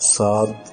7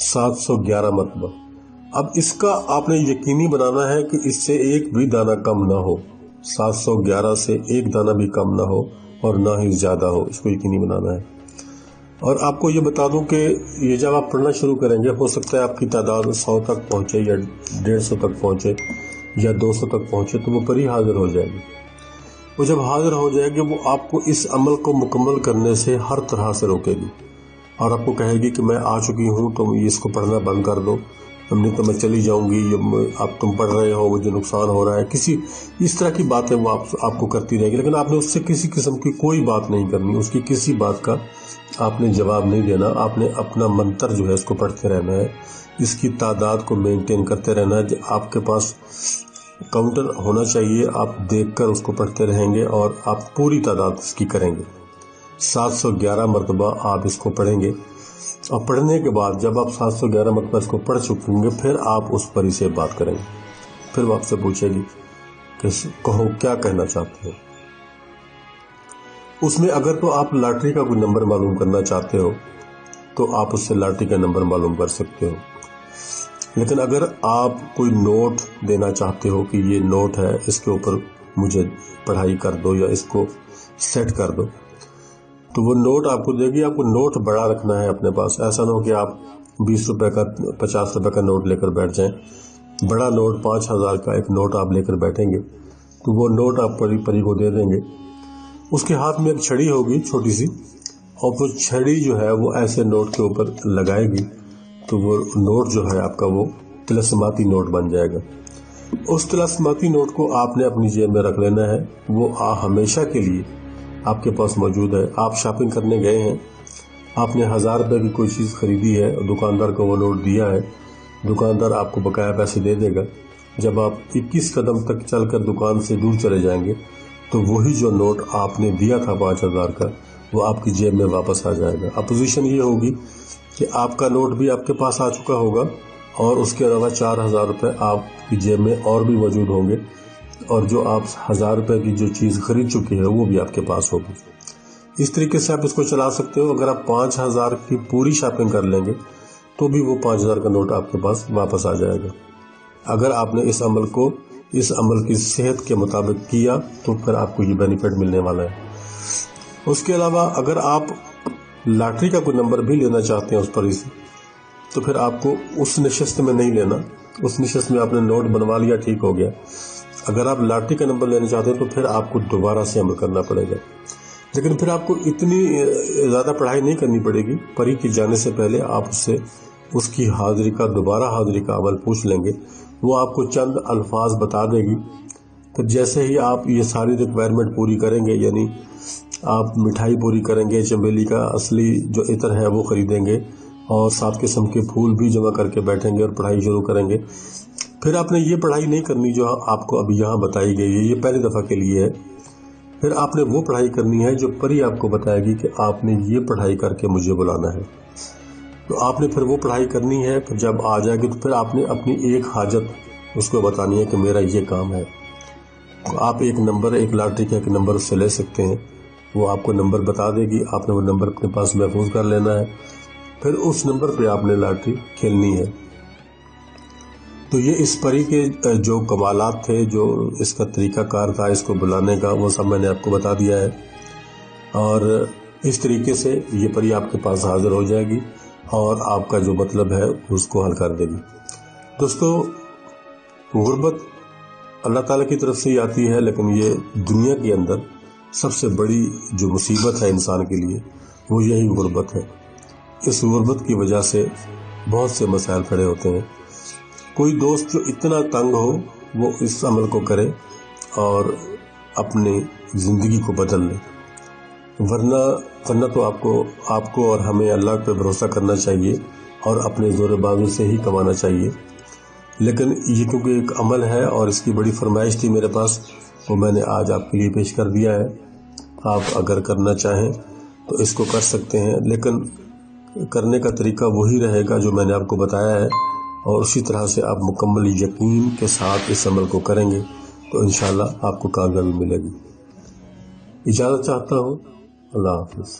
711 مرتبہ۔ اب اس کا آپ نے یقینی بنانا ہے کہ اس سے ایک بھی دانہ کم نہ ہو، 711 سے ایک دانہ بھی کم نہ ہو اور نہ ہی زیادہ ہو، اس کو یقینی بنانا ہے۔ اور آپ کو یہ بتا دوں کہ یہ جب آپ پڑھنا شروع کریں گے، ہو سکتا ہے آپ کی تعداد 100 تک پہنچے یا 150 تک پہنچے یا 200 تک پہنچے، تو وہ پری حاضر ہو جائے گی۔ وہ جب حاضر ہو جائے گی، وہ آپ کو اس عمل کو مکمل کرنے سے ہر طرح سے روکے گی اور آپ کو کہے گی کہ میں آ چکی ہوں، تم اس کو پڑھنا بند کر دو، نہیں تو میں چلی جاؤں گی، اب تم پڑھ رہے ہو، مجھے نقصان ہو رہا ہے، کسی اس طرح کی باتیں وہ آپ کو کرتی رہے گی۔ لیکن آپ نے اس سے کسی قسم کی کوئی بات نہیں کرنی، اس کی کسی بات کا آپ نے جواب نہیں دینا۔ آپ نے اپنا منتر جو ہے اس کو پڑھتے رہنا ہے، اس کی تعداد کو مینٹین کرتے رہنا ہے۔ آپ کے پاس کاؤنٹر ہونا چاہیے، آپ دیکھ کر اس کو پڑھتے رہیں گے اور آپ پوری تعداد اس کی کریں گے۔ 711 مرتبہ آپ اس کو پڑھیں گے اور پڑھنے کے بعد جب آپ 711 مرتبہ اس کو پڑھ چکیں گے، پھر آپ اس پری سے بات کریں گے۔ پھر وہ آپ سے پوچھے گی کہ کہو کیا کہنا چاہتے ہو۔ اس میں اگر تو آپ لاٹری کا کوئی نمبر معلوم کرنا چاہتے ہو تو آپ اس سے لاٹری کا نمبر معلوم کر سکتے ہو، لیکن اگر آپ کوئی نوٹ دینا چاہتے ہو کہ یہ نوٹ ہے، اس کے اوپر مجھے پڑھائی کر دو یا اس کو سیٹ کر دو، تو وہ نوٹ آپ کو دے گی۔ آپ کو نوٹ بڑا رکھنا ہے اپنے پاس، ایسا نہ ہو کہ آپ 20 روپے کا 50 روپے کا نوٹ لے کر بیٹھ جائیں۔ بڑا نوٹ 5000 کا ایک نوٹ آپ لے کر بیٹھیں گے تو وہ نوٹ آپ پری کو دے دیں گے۔ اس کے ہاتھ میں ایک چھڑی ہوگی چھوٹی سی، اور وہ چھڑی جو ہے وہ ایسے نوٹ کے اوپر لگائے گی تو وہ نوٹ جو ہے آپ کا وہ طلسماتی نوٹ بن جائے گا۔ اس طلسماتی نوٹ کو آپ نے اپنی جیب میں رکھ لینا ہے، وہ ہمیشہ کے لیے آپ کے پاس موجود ہے۔ آپ شاپنگ کرنے گئے ہیں، آپ نے 1000 روپے کی کوئی چیز خریدی ہے، دکاندار کو وہ نوٹ دیا ہے، دکاندار آپ کو بقایا پیسے دے دے گا۔ جب آپ 21 قدم تک چل کر دکان سے دور چلے جائیں گے تو وہی جو نوٹ آپ نے دیا تھا 5000 کا، وہ آپ کی جیب میں واپس آ جائے گا۔ اپوزیشن یہ ہوگی کہ آپ کا نوٹ بھی آپ کے پاس آ چکا ہوگا اور اس کے علاوہ 4000 روپے آپ کی جیب میں اور بھی موجود ہوں گے، اور جو آپ 1000 روپے کی جو چیز خرید چکے ہیں وہ بھی آپ کے پاس ہوگی۔ اس طریقے سے آپ اس کو چلا سکتے ہو۔ اگر آپ 5000 کی پوری شاپنگ کر لیں گے تو بھی وہ 5000 کا نوٹ آپ کے پاس واپس آ جائے گا۔ اگر آپ نے اس عمل کی صحت کے مطابق کیا تو پھر آپ کو یہ بینیفٹ ملنے والا ہے۔ اس کے علاوہ اگر آپ لاٹری کا کوئی نمبر بھی لینا چاہتے ہیں اس پری سے، تو پھر آپ کو اس نشست میں نہیں لینا۔ اس نشست میں آپ نے نوٹ بنوا لیا، ٹھیک ہو گیا۔ اگر آپ لاٹری کا نمبر لینا چاہتے ہیں تو پھر آپ کو دوبارہ سے عمل کرنا پڑے گا، لیکن پھر آپ کو اتنی زیادہ پڑھائی نہیں کرنی پڑے گی۔ پری کی جانے سے پہلے آپ اس سے اس کی دوبارہ حاضری کا عمل پوچھ لیں گے، وہ آپ کو چند الفاظ بتا دے گی۔ پھر جیسے ہی آپ یہ ساری ریکوائرمنٹ پوری کریں گے، یعنی آپ مٹھائی پوری کریں گے، چنبیلی کا اصلی جو عطر ہے وہ خریدیں گے اور 7 قسم کے پھول بھی جمع کر کے بیٹھیں گے اور پڑھائی شروع کریں گے۔ پھر آپ نے یہ پڑھائی نہیں کرنی جو آپ کو ابھی یہاں بتائی گئی ہے، یہ پہلی دفعہ کے لیے ہے۔ پھر آپ نے وہ پڑھائی کرنی ہے جو پری آپ کو بتائے گی کہ آپ نے یہ پڑھائی کر کے مجھے بلانا ہے، تو آپ نے پھر وہ پڑھائی کرنی ہے۔ پھر جب آ جائے گی تو پھر آپ نے اپنی ایک حاجت اس کو بتانی ہے کہ میرا یہ کام ہے۔ آپ ایک لاٹری کا ایک نمبر اس سے لے سکتے ہیں، وہ آپ کو نمبر بتا دے گی، آپ نے وہ نمبر اپنے پاس محفوظ کر لینا ہے، پھر اس نمبر پہ آپ نے لاٹری کھیلنی ہے۔ تو یہ اس پری کے جو کمالات تھے، جو اس کا طریقہ کار تھا اس کو بلانے کا، وہ سب میں نے آپ کو بتا دیا ہے، اور اس طریقے سے یہ پری آپ کے پاس حاضر ہو جائے گی اور آپ کا جو مطلب ہے اس کو حل کر دے گی۔ دوستو، غربت اللہ تعالیٰ کی طرف سے ہی آتی ہے، لیکن یہ دنیا کے اندر سب سے بڑی جو مصیبت ہے انسان کے لیے وہ یہی غربت ہے۔ اس غربت کی وجہ سے بہت سے مسائل کھڑے ہوتے ہیں۔ کوئی دوست جو اتنا تنگ ہو وہ اس عمل کو کرے اور اپنی زندگی کو بدل لے، ورنہ تو آپ کو اور ہمیں اللہ پہ بھروسہ کرنا چاہیے اور اپنے زور بازو سے ہی کمانا چاہیے۔ لیکن یہ کیونکہ ایک عمل ہے اور اس کی بڑی فرمائش تھی میرے پاس، وہ میں نے آج آپ کے لیے پیش کر دیا ہے۔ آپ اگر کرنا چاہیں تو اس کو کر سکتے ہیں، لیکن کرنے کا طریقہ وہی رہے گا جو میں نے آپ کو بتایا ہے، اور اسی طرح سے آپ مکمل یقین کے ساتھ اس عمل کو کریں گے تو انشاءاللہ آپ کو کامیابی ملے گی۔ اجازت چاہتا ہوں، اللہ حافظ۔